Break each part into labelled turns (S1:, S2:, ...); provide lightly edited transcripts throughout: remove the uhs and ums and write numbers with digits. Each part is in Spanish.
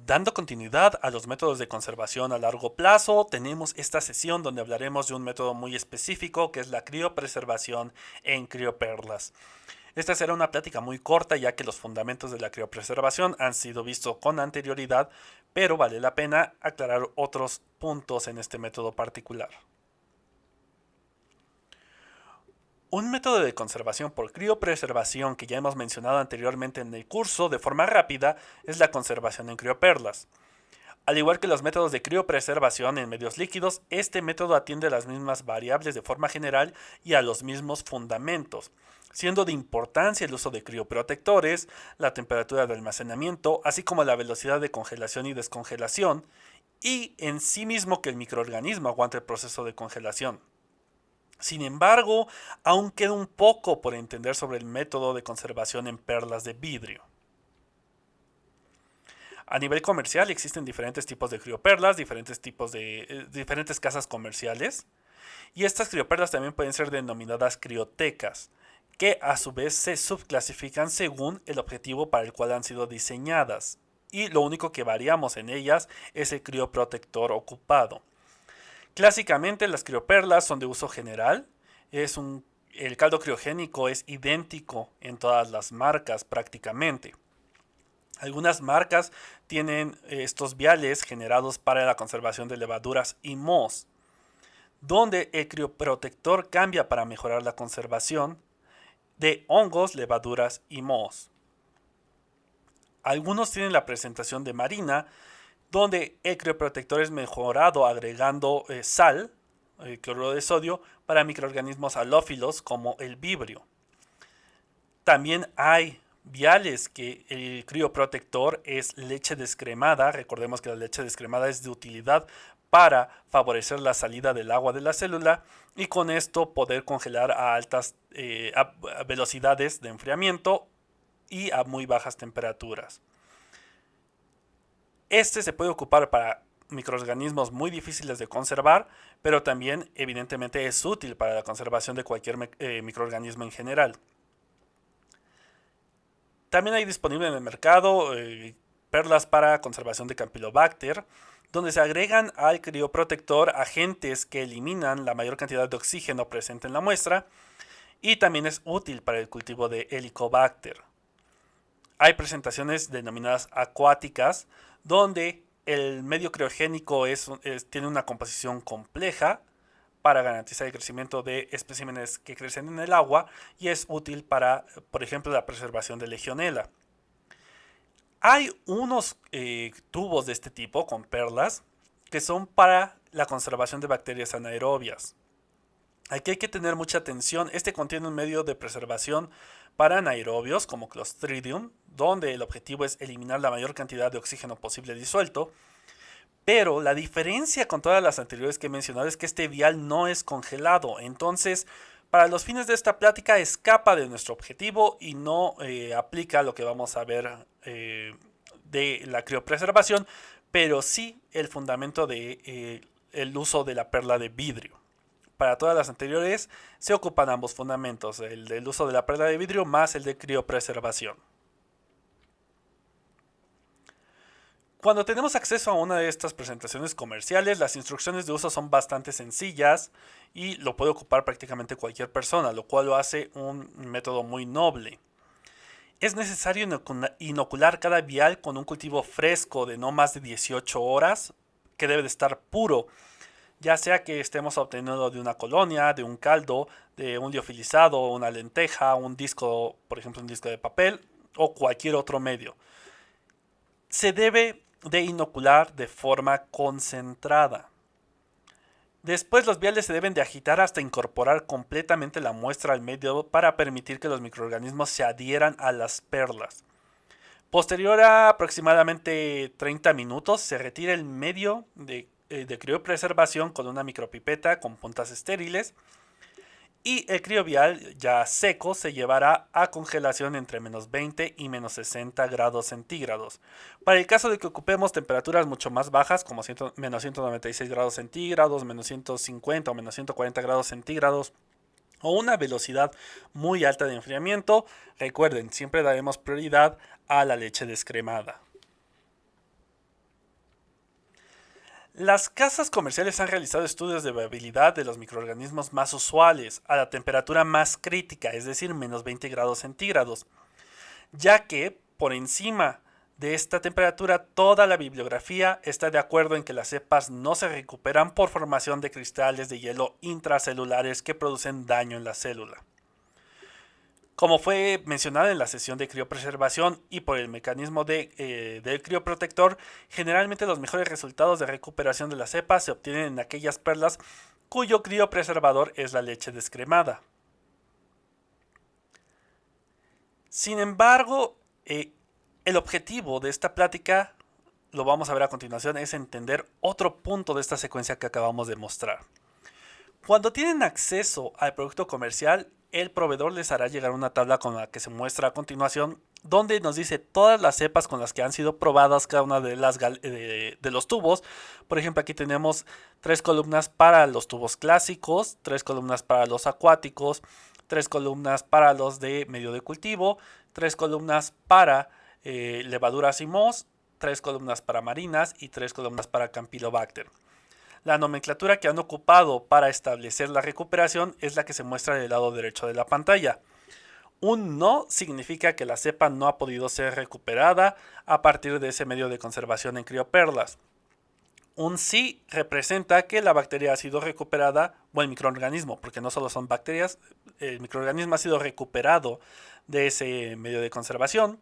S1: Dando continuidad a los métodos de conservación a largo plazo, tenemos esta sesión donde hablaremos de un método muy específico que es la criopreservación en crioperlas. Esta será una plática muy corta ya que los fundamentos de la criopreservación han sido vistos con anterioridad, pero vale la pena aclarar otros puntos en este método particular. Un método de conservación por criopreservación que ya hemos mencionado anteriormente en el curso de forma rápida es la conservación en crioperlas. Al igual que los métodos de criopreservación en medios líquidos, este método atiende a las mismas variables de forma general y a los mismos fundamentos, siendo de importancia el uso de crioprotectores, la temperatura de almacenamiento, así como la velocidad de congelación y descongelación, y en sí mismo que el microorganismo aguante el proceso de congelación. Sin embargo, aún queda un poco por entender sobre el método de conservación en perlas de vidrio. A nivel comercial existen diferentes tipos de crioperlas, diferentes casas comerciales, y estas crioperlas también pueden ser denominadas criotecas, que a su vez se subclasifican según el objetivo para el cual han sido diseñadas, y lo único que variamos en ellas es el crioprotector ocupado. Clásicamente las crioperlas son de uso general, el caldo criogénico es idéntico en todas las marcas prácticamente. Algunas marcas tienen estos viales generados para la conservación de levaduras y mohos, donde el crioprotector cambia para mejorar la conservación de hongos, levaduras y mohos. Algunos tienen la presentación de marina, donde el crioprotector es mejorado agregando sal, cloruro de sodio, para microorganismos halófilos como el vibrio. También hay viales que el crioprotector es leche descremada. Recordemos que la leche descremada es de utilidad para favorecer la salida del agua de la célula y con esto poder congelar a altas velocidades de enfriamiento y a muy bajas temperaturas. Este se puede ocupar para microorganismos muy difíciles de conservar, pero también evidentemente es útil para la conservación de cualquier microorganismo en general. También hay disponible en el mercado perlas para conservación de Campylobacter, donde se agregan al crioprotector agentes que eliminan la mayor cantidad de oxígeno presente en la muestra y también es útil para el cultivo de Helicobacter. Hay presentaciones denominadas acuáticas, donde el medio criogénico tiene una composición compleja para garantizar el crecimiento de especímenes que crecen en el agua y es útil para, por ejemplo, la preservación de Legionella. Hay unos tubos de este tipo con perlas que son para la conservación de bacterias anaerobias. Aquí hay que tener mucha atención. Este contiene un medio de preservación para anaerobios como Clostridium, donde el objetivo es eliminar la mayor cantidad de oxígeno posible disuelto. Pero la diferencia con todas las anteriores que he mencionado es que este vial no es congelado. Entonces, para los fines de esta plática escapa de nuestro objetivo y no aplica lo que vamos a ver de la criopreservación, pero sí el fundamento de el uso de la perla de vidrio. Para todas las anteriores se ocupan ambos fundamentos, el del uso de la perla de vidrio más el de criopreservación. Cuando tenemos acceso a una de estas presentaciones comerciales, las instrucciones de uso son bastante sencillas y lo puede ocupar prácticamente cualquier persona, lo cual lo hace un método muy noble. Es necesario inocular cada vial con un cultivo fresco de no más de 18 horas, que debe de estar puro, ya sea que estemos obteniendo de una colonia, de un caldo, de un liofilizado, una lenteja, un disco, por ejemplo un disco de papel o cualquier otro medio. Se debe de inocular de forma concentrada. Después los viales se deben de agitar hasta incorporar completamente la muestra al medio para permitir que los microorganismos se adhieran a las perlas. Posterior a aproximadamente 30 minutos se retira el medio de criopreservación con una micropipeta con puntas estériles y el criovial ya seco se llevará a congelación entre menos 20 y menos 60 grados centígrados. Para el caso de que ocupemos temperaturas mucho más bajas como menos 196 grados centígrados, menos 150 o menos 140 grados centígrados o una velocidad muy alta de enfriamiento, recuerden, siempre daremos prioridad a la leche descremada. Las casas comerciales han realizado estudios de viabilidad de los microorganismos más usuales a la temperatura más crítica, es decir, menos 20 grados centígrados, ya que por encima de esta temperatura toda la bibliografía está de acuerdo en que las cepas no se recuperan por formación de cristales de hielo intracelulares que producen daño en la célula. Como fue mencionado en la sesión de criopreservación y por el mecanismo del crioprotector, generalmente los mejores resultados de recuperación de la cepa se obtienen en aquellas perlas cuyo criopreservador es la leche descremada. Sin embargo, el objetivo de esta plática, lo vamos a ver a continuación, es entender otro punto de esta secuencia que acabamos de mostrar. Cuando tienen acceso al producto comercial, el proveedor les hará llegar una tabla con la que se muestra a continuación, donde nos dice todas las cepas con las que han sido probadas cada una de los tubos. Por ejemplo, aquí tenemos 3 columnas para los tubos clásicos, 3 columnas para los acuáticos, 3 columnas para los de medio de cultivo, 3 columnas para levaduras y mohos, 3 columnas para marinas y 3 columnas para Campylobacter. La nomenclatura que han ocupado para establecer la recuperación es la que se muestra del lado derecho de la pantalla. Un no significa que la cepa no ha podido ser recuperada a partir de ese medio de conservación en crioperlas. Un sí representa que la bacteria ha sido recuperada, o el microorganismo, porque no solo son bacterias, el microorganismo ha sido recuperado de ese medio de conservación.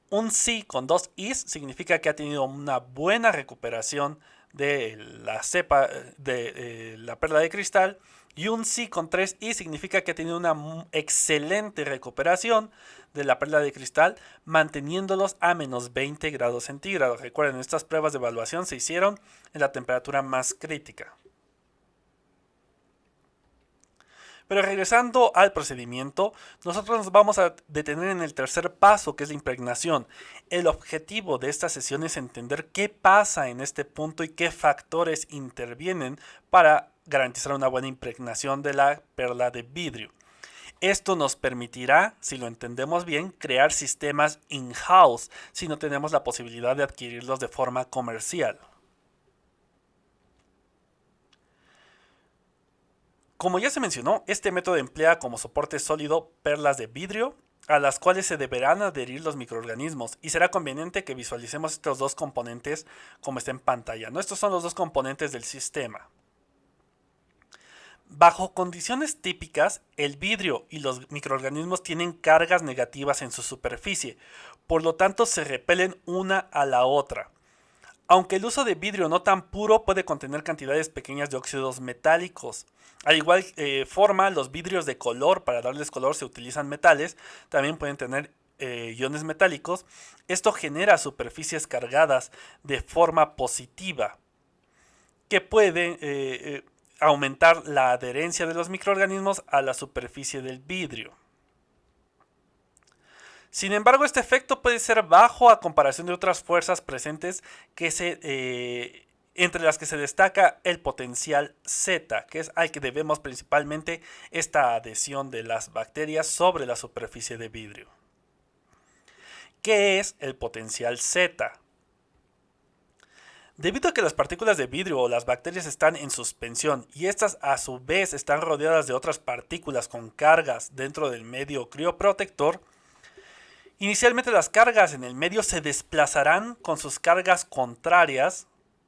S1: Un sí con 2 is significa que ha tenido una buena recuperación de la cepa de la perla de cristal, y un sí con 3 i significa que ha tenido una excelente recuperación de la perla de cristal, manteniéndolos a menos 20 grados centígrados. Recuerden, estas pruebas de evaluación se hicieron en la temperatura más crítica. Pero regresando al procedimiento, nosotros nos vamos a detener en el tercer paso, que es la impregnación. El objetivo de esta sesión es entender qué pasa en este punto y qué factores intervienen para garantizar una buena impregnación de la perla de vidrio. Esto nos permitirá, si lo entendemos bien, crear sistemas in-house si no tenemos la posibilidad de adquirirlos de forma comercial. Como ya se mencionó, este método emplea como soporte sólido perlas de vidrio a las cuales se deberán adherir los microorganismos, y será conveniente que visualicemos estos dos componentes como está en pantalla. Estos son los dos componentes del sistema. Bajo condiciones típicas, el vidrio y los microorganismos tienen cargas negativas en su superficie, por lo tanto se repelen una a la otra. Aunque el uso de vidrio no tan puro puede contener cantidades pequeñas de óxidos metálicos. Al igual forma, los vidrios de color, para darles color se utilizan metales, también pueden tener iones metálicos. Esto genera superficies cargadas de forma positiva, que puede aumentar la adherencia de los microorganismos a la superficie del vidrio. Sin embargo, este efecto puede ser bajo a comparación de otras fuerzas presentes entre las que se destaca el potencial Z, que es al que debemos principalmente esta adhesión de las bacterias sobre la superficie de vidrio. ¿Qué es el potencial Z? Debido a que las partículas de vidrio o las bacterias están en suspensión y estas a su vez están rodeadas de otras partículas con cargas dentro del medio crioprotector, inicialmente las cargas en el medio se desplazarán con sus cargas contrarias,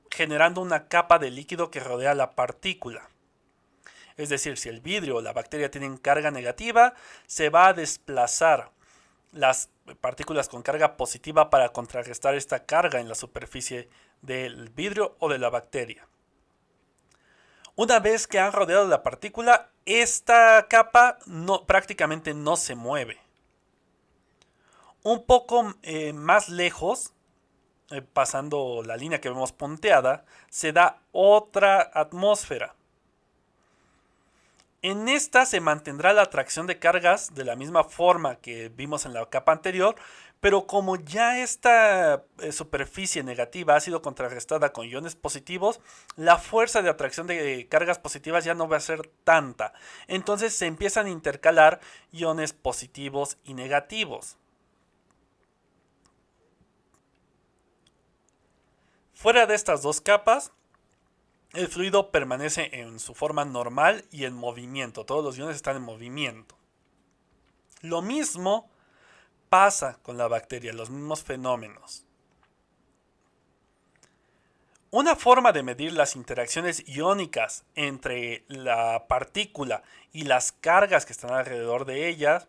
S1: generando una capa de líquido que rodea la partícula. Es decir, si el vidrio o la bacteria tienen carga negativa, se va a desplazar las partículas con carga positiva para contrarrestar esta carga en la superficie del vidrio o de la bacteria. Una vez que han rodeado la partícula, esta capa prácticamente no se mueve. Un poco más lejos, pasando la línea que vemos punteada, se da otra atmósfera. En esta se mantendrá la atracción de cargas de la misma forma que vimos en la capa anterior, pero como ya esta superficie negativa ha sido contrarrestada con iones positivos, la fuerza de atracción de cargas positivas ya no va a ser tanta. Entonces se empiezan a intercalar iones positivos y negativos. Fuera de estas dos capas, el fluido permanece en su forma normal y en movimiento. Todos los iones están en movimiento. Lo mismo pasa con la bacteria, los mismos fenómenos. Una forma de medir las interacciones iónicas entre la partícula y las cargas que están alrededor de ella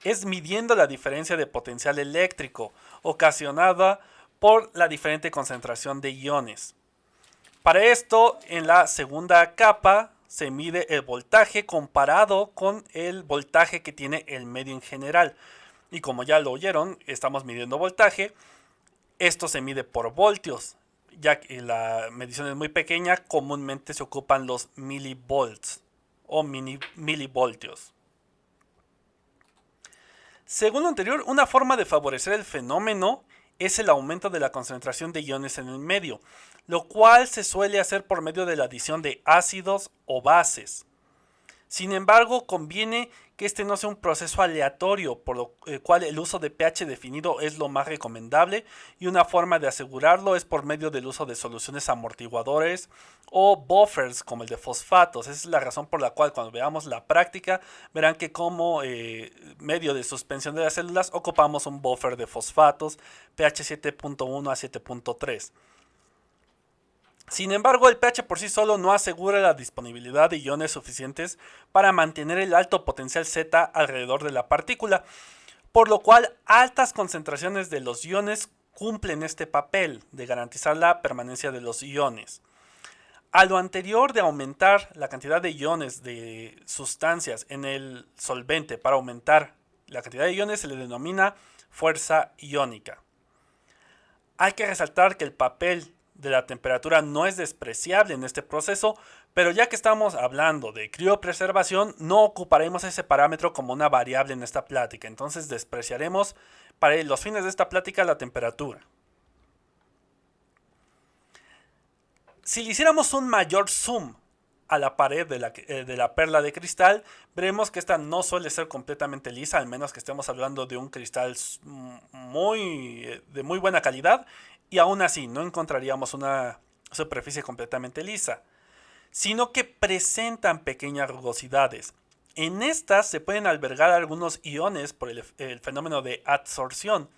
S1: es midiendo la diferencia de potencial eléctrico ocasionada por la diferente concentración de iones. Para esto, en la segunda capa se mide el voltaje comparado con el voltaje que tiene el medio en general. Y como ya lo oyeron, estamos midiendo voltaje. Esto se mide por voltios. Ya que la medición es muy pequeña, comúnmente se ocupan los milivolts o milivoltios. Según lo anterior, una forma de favorecer el fenómeno es el aumento de la concentración de iones en el medio, lo cual se suele hacer por medio de la adición de ácidos o bases. Sin embargo, conviene que este no sea un proceso aleatorio, por lo cual el uso de pH definido es lo más recomendable, y una forma de asegurarlo es por medio del uso de soluciones amortiguadores o buffers como el de fosfatos. Esa es la razón por la cual cuando veamos la práctica verán que como medio de suspensión de las células ocupamos un buffer de fosfatos pH 7.1 a 7.3. Sin embargo, el pH por sí solo no asegura la disponibilidad de iones suficientes para mantener el alto potencial Z alrededor de la partícula, por lo cual altas concentraciones de los iones cumplen este papel de garantizar la permanencia de los iones. A lo anterior de aumentar la cantidad de iones de sustancias en el solvente para aumentar la cantidad de iones se le denomina fuerza iónica. Hay que resaltar que el papel de la temperatura no es despreciable en este proceso, pero ya que estamos hablando de criopreservación, no ocuparemos ese parámetro como una variable en esta plática, entonces despreciaremos para los fines de esta plática la temperatura. Si le hiciéramos un mayor zoom a la pared de la perla de cristal, veremos que esta no suele ser completamente lisa, al menos que estemos hablando de un cristal de muy buena calidad, y aún así no encontraríamos una superficie completamente lisa, sino que presentan pequeñas rugosidades. En estas se pueden albergar algunos iones por el fenómeno de adsorción,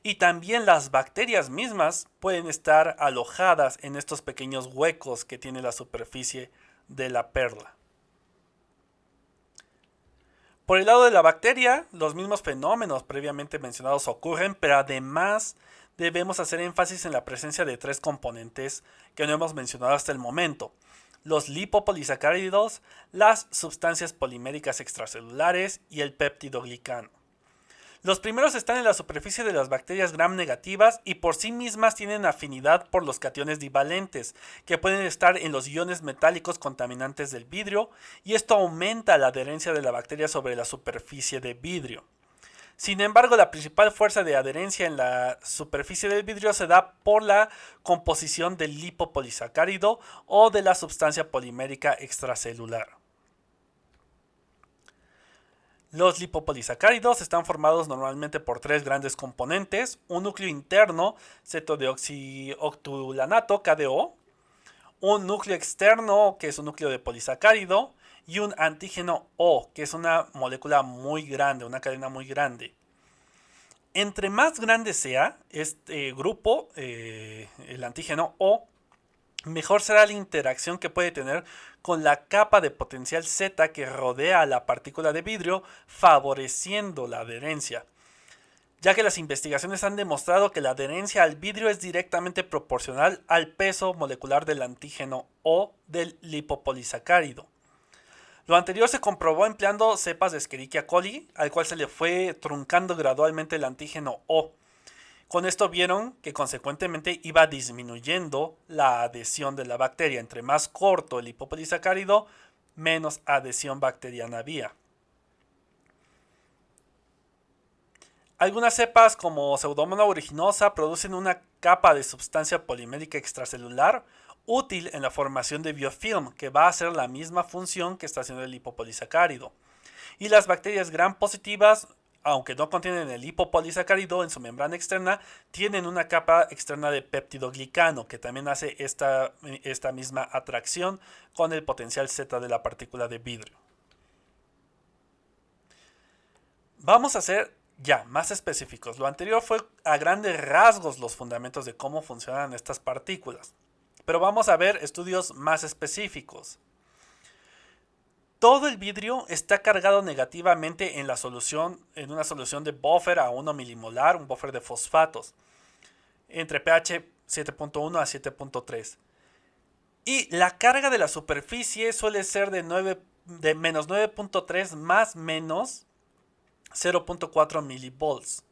S1: y también las bacterias mismas pueden estar alojadas en estos pequeños huecos que tiene la superficie de la perla. Por el lado de la bacteria, los mismos fenómenos previamente mencionados ocurren, pero además debemos hacer énfasis en la presencia de tres componentes que no hemos mencionado hasta el momento: los lipopolisacáridos, las sustancias poliméricas extracelulares y el peptidoglicano. Los primeros están en la superficie de las bacterias gram negativas y por sí mismas tienen afinidad por los cationes divalentes, que pueden estar en los iones metálicos contaminantes del vidrio, y esto aumenta la adherencia de la bacteria sobre la superficie de vidrio. Sin embargo, la principal fuerza de adherencia en la superficie del vidrio se da por la composición del lipopolisacárido o de la sustancia polimérica extracelular. Los lipopolisacáridos están formados normalmente por tres grandes componentes: un núcleo interno, cetodeoxioctulanato, KDO, un núcleo externo, que es un núcleo de polisacárido, y un antígeno O, que es una molécula muy grande, una cadena muy grande. Entre más grande sea este grupo, el antígeno O, mejor será la interacción que puede tener con la capa de potencial Z que rodea a la partícula de vidrio, favoreciendo la adherencia, ya que las investigaciones han demostrado que la adherencia al vidrio es directamente proporcional al peso molecular del antígeno O del lipopolisacárido. Lo anterior se comprobó empleando cepas de Escherichia coli, al cual se le fue truncando gradualmente el antígeno O. Con esto vieron que consecuentemente iba disminuyendo la adhesión de la bacteria. Entre más corto el lipopolisacárido, menos adhesión bacteriana había. Algunas cepas como Pseudomonas aeruginosa producen una capa de sustancia polimérica extracelular útil en la formación de biofilm, que va a hacer la misma función que está haciendo el lipopolisacárido. Y las bacterias gram positivas aunque no contienen el lipopolisacárido en su membrana externa, tienen una capa externa de peptidoglicano que también hace esta misma atracción con el potencial Z de la partícula de vidrio. Vamos a ser ya más específicos. Lo anterior fue a grandes rasgos los fundamentos de cómo funcionan estas partículas. Pero vamos a ver estudios más específicos. Todo el vidrio está cargado negativamente en la solución, en una solución de buffer a 1 milimolar, un buffer de fosfatos, entre pH 7.1 a 7.3. Y la carga de la superficie suele ser de menos 9.3 más menos 0.4 milivolts.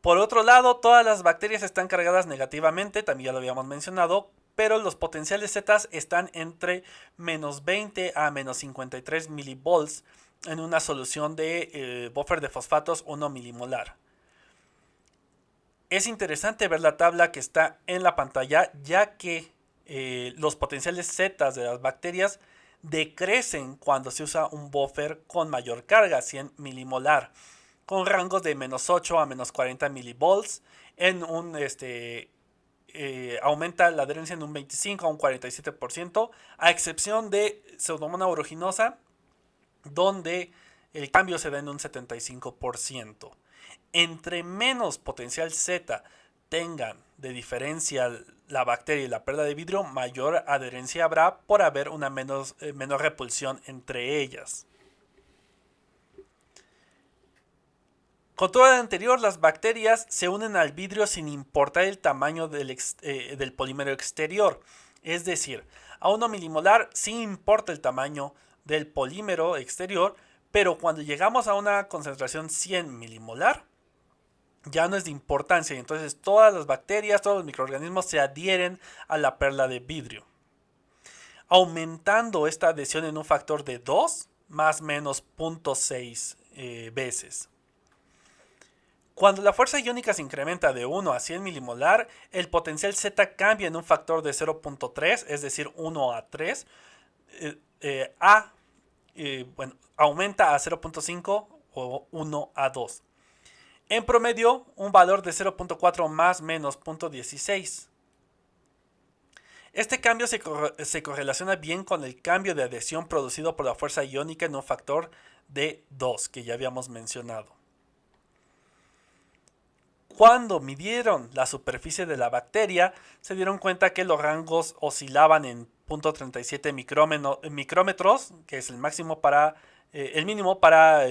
S1: Por otro lado, todas las bacterias están cargadas negativamente, también ya lo habíamos mencionado, pero los potenciales Z están entre menos 20 a menos 53 milivolts en una solución de buffer de fosfatos 1 milimolar. Es interesante ver la tabla que está en la pantalla, ya que los potenciales Z de las bacterias decrecen cuando se usa un buffer con mayor carga, 100 milimolar, con rangos de menos 8 a menos 40 milivolts en un aumenta la adherencia en un 25 a un 47%, a excepción de Pseudomonas aeruginosa, donde el cambio se da en un 75%. Entre menos potencial Z tengan de diferencia la bacteria y la perla de vidrio, mayor adherencia habrá por haber una menor repulsión entre ellas. Con todo lo anterior, las bacterias se unen al vidrio sin importar el tamaño del polímero exterior. Es decir, a 1 milimolar sí importa el tamaño del polímero exterior, pero cuando llegamos a una concentración 100 milimolar, ya no es de importancia. Entonces todas las bacterias, todos los microorganismos se adhieren a la perla de vidrio, aumentando esta adhesión en un factor de 2 más menos 0.6 veces. Cuando la fuerza iónica se incrementa de 1 a 100 milimolar, el potencial Z cambia en un factor de 0.3, es decir, 1 a 3, aumenta a 0.5 o 1 a 2. En promedio, un valor de 0.4 más menos 0.16. Este cambio se correlaciona bien con el cambio de adhesión producido por la fuerza iónica en un factor de 2, que ya habíamos mencionado. Cuando midieron la superficie de la bacteria, se dieron cuenta que los rangos oscilaban en 0.37 micrómetros, que es el mínimo para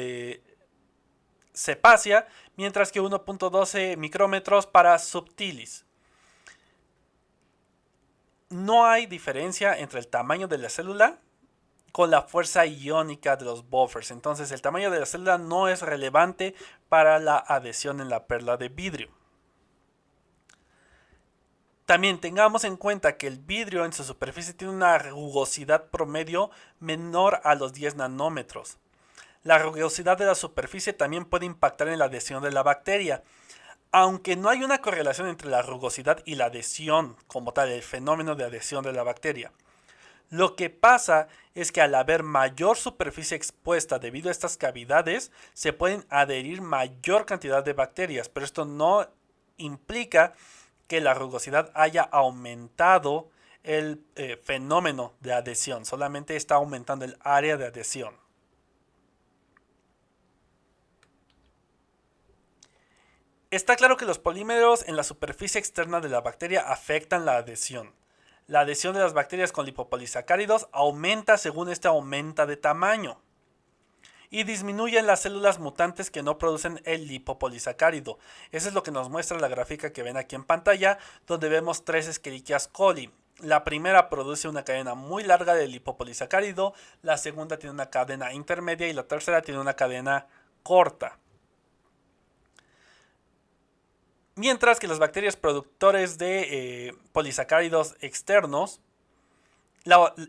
S1: Cepacia, mientras que 1.12 micrómetros para Subtilis. No hay diferencia entre el tamaño de la célula con la fuerza iónica de los buffers. Entonces el tamaño de la célula no es relevante para la adhesión en la perla de vidrio. También tengamos en cuenta que el vidrio en su superficie tiene una rugosidad promedio menor a los 10 nanómetros. La rugosidad de la superficie también puede impactar en la adhesión de la bacteria. Aunque no hay una correlación entre la rugosidad y la adhesión como tal, el fenómeno de adhesión de la bacteria. Lo que pasa es que al haber mayor superficie expuesta debido a estas cavidades, se pueden adherir mayor cantidad de bacterias, pero esto no implica que la rugosidad haya aumentado el fenómeno de adhesión, solamente está aumentando el área de adhesión. Está claro que los polímeros en la superficie externa de la bacteria afectan la adhesión. La adhesión de las bacterias con lipopolisacáridos aumenta según este aumenta de tamaño y disminuye en las células mutantes que no producen el lipopolisacárido. Eso es lo que nos muestra la gráfica que ven aquí en pantalla, donde vemos 3 Escherichia coli. La primera produce una cadena muy larga de lipopolisacárido, la segunda tiene una cadena intermedia y la tercera tiene una cadena corta. Mientras que las bacterias productores de polisacáridos externos,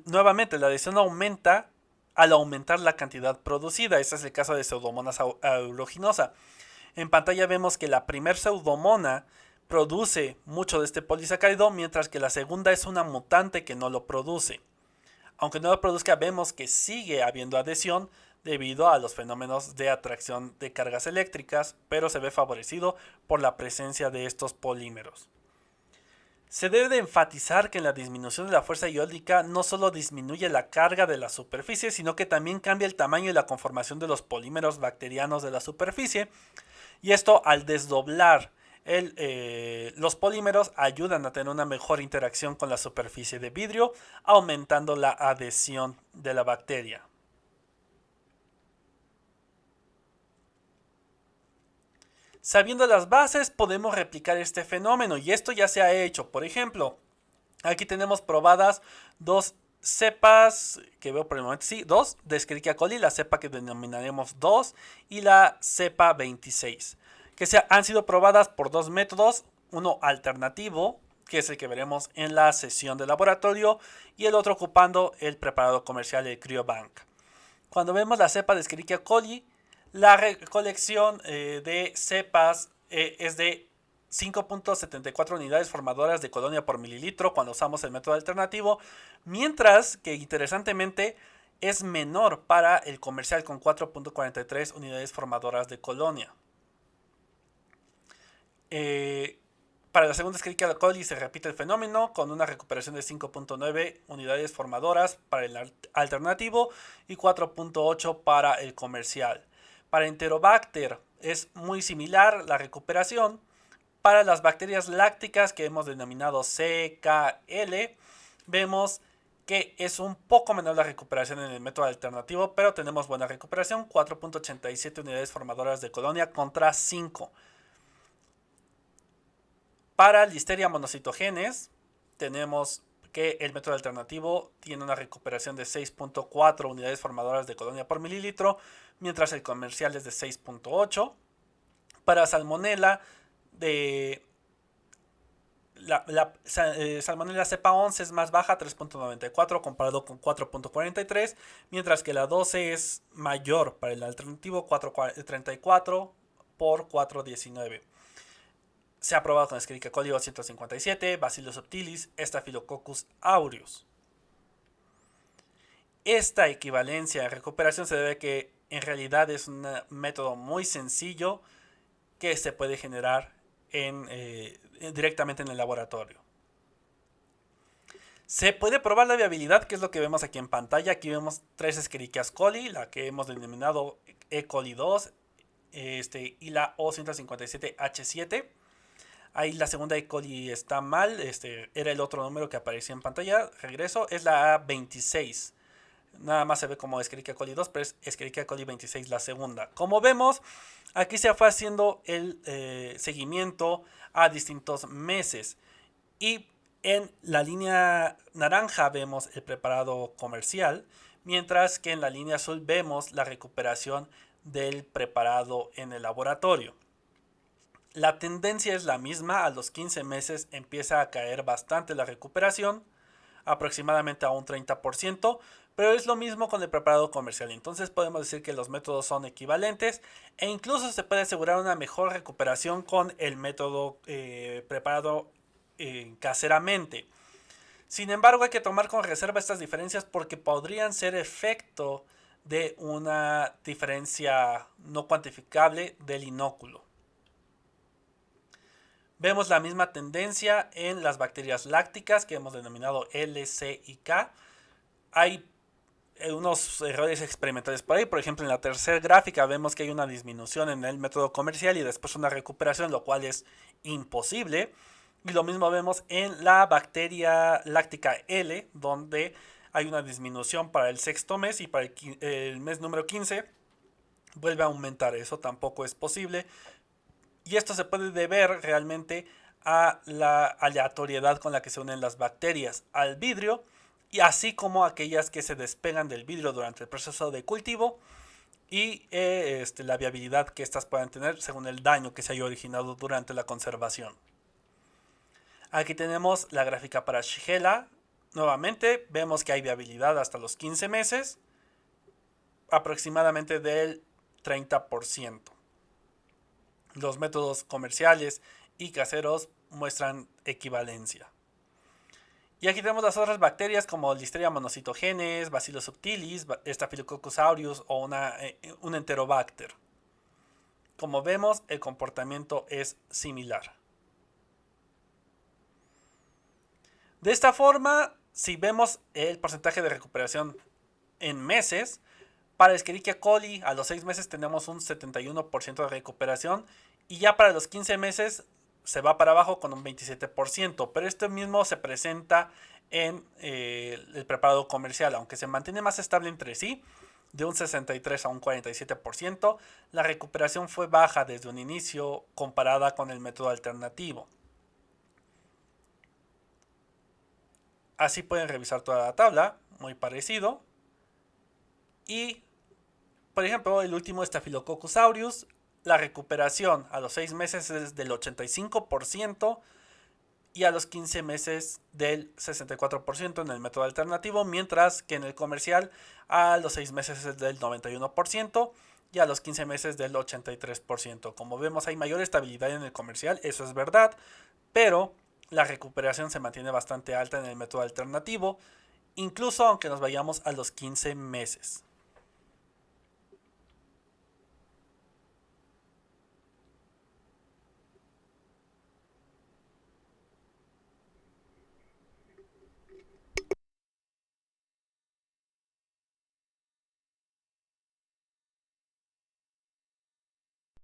S1: nuevamente la adhesión aumenta al aumentar la cantidad producida. Este es el caso de Pseudomonas aeruginosa. En pantalla vemos que la primer pseudomona produce mucho de este polisacárido, mientras que la segunda es una mutante que no lo produce. Aunque no lo produzca, vemos que sigue habiendo adhesión debido a los fenómenos de atracción de cargas eléctricas, pero se ve favorecido por la presencia de estos polímeros. Se debe de enfatizar que en la disminución de la fuerza iónica no solo disminuye la carga de la superficie, sino que también cambia el tamaño y la conformación de los polímeros bacterianos de la superficie, y esto al desdoblar los polímeros ayudan a tener una mejor interacción con la superficie de vidrio, aumentando la adhesión de la bacteria. Sabiendo las bases, podemos replicar este fenómeno y esto ya se ha hecho. Por ejemplo, aquí tenemos probadas dos cepas, que veo por el momento, sí, dos, de Escherichia coli, la cepa que denominaremos 2 y la cepa 26, que han sido probadas por dos métodos, uno alternativo, que es el que veremos en la sesión de laboratorio, y el otro ocupando el preparado comercial, el CryoBank. Cuando vemos la cepa de Escherichia coli, la recolección de cepas es de 5.74 unidades formadoras de colonia por mililitro cuando usamos el método alternativo, mientras que interesantemente es menor para el comercial con 4.43 unidades formadoras de colonia. Para la segunda Escherichia coli se repite el fenómeno con una recuperación de 5.9 unidades formadoras para el alternativo y 4.8 para el comercial. Para Enterobacter es muy similar la recuperación. Para las bacterias lácticas que hemos denominado CKL, vemos que es un poco menor la recuperación en el método alternativo, pero tenemos buena recuperación, 4.87 unidades formadoras de colonia contra 5. Para Listeria monocitogenes, tenemos que el método alternativo tiene una recuperación de 6.4 unidades formadoras de colonia por mililitro, mientras el comercial es de 6.8. Para Salmonella, Salmonella cepa 11 es más baja, 3.94 comparado con 4.43, mientras que la 12 es mayor para el alternativo, 4.34 por 4.19. Se ha probado con Escherichia coli 157, Bacillus subtilis, Staphylococcus aureus. Esta equivalencia de recuperación se debe a que en realidad es un método muy sencillo que se puede generar directamente en el laboratorio. Se puede probar la viabilidad, que es lo que vemos aquí en pantalla. Aquí vemos 3 Escherichia coli, la que hemos denominado E. coli 2 y la O157H7. Ahí la segunda E. coli está mal, era el otro número que aparecía en pantalla. Regreso, es la A26. Nada más se ve como Escherichia coli 2, pero es Escherichia coli 26 la segunda. Como vemos, aquí se fue haciendo el seguimiento a distintos meses. Y en la línea naranja vemos el preparado comercial, mientras que en la línea azul vemos la recuperación del preparado en el laboratorio. La tendencia es la misma, a los 15 meses empieza a caer bastante la recuperación, aproximadamente a un 30%, pero es lo mismo con el preparado comercial. Entonces podemos decir que los métodos son equivalentes e incluso se puede asegurar una mejor recuperación con el método preparado caseramente. Sin embargo, hay que tomar con reserva estas diferencias porque podrían ser efecto de una diferencia no cuantificable del inóculo. Vemos la misma tendencia en las bacterias lácticas que hemos denominado L, C y K. Hay unos errores experimentales por ahí. Por ejemplo, en la tercera gráfica vemos que hay una disminución en el método comercial y después una recuperación, lo cual es imposible. Y lo mismo vemos en la bacteria láctica L, donde hay una disminución para el sexto mes y para el mes número 15 vuelve a aumentar. Eso tampoco es posible. Y esto se puede deber realmente a la aleatoriedad con la que se unen las bacterias al vidrio, y así como aquellas que se despegan del vidrio durante el proceso de cultivo y la viabilidad que éstas puedan tener según el daño que se haya originado durante la conservación. Aquí tenemos la gráfica para Shigella. Nuevamente vemos que hay viabilidad hasta los 15 meses, aproximadamente del 30%. Los métodos comerciales y caseros muestran equivalencia. Y aquí tenemos las otras bacterias como Listeria monocytogenes, Bacillus subtilis, Staphylococcus aureus o un Enterobacter. Como vemos, el comportamiento es similar. De esta forma, si vemos el porcentaje de recuperación en meses, para Escherichia coli a los 6 meses tenemos un 71% de recuperación y ya para los 15 meses se va para abajo con un 27%, pero esto mismo se presenta en el preparado comercial, aunque se mantiene más estable entre sí, de un 63 a un 47%, la recuperación fue baja desde un inicio comparada con el método alternativo. Así pueden revisar toda la tabla, muy parecido. Y, por ejemplo, el último Staphylococcus aureus, la recuperación a los 6 meses es del 85% y a los 15 meses del 64% en el método alternativo, mientras que en el comercial a los 6 meses es del 91% y a los 15 meses del 83%. Como vemos, hay mayor estabilidad en el comercial, eso es verdad, pero la recuperación se mantiene bastante alta en el método alternativo, incluso aunque nos vayamos a los 15 meses.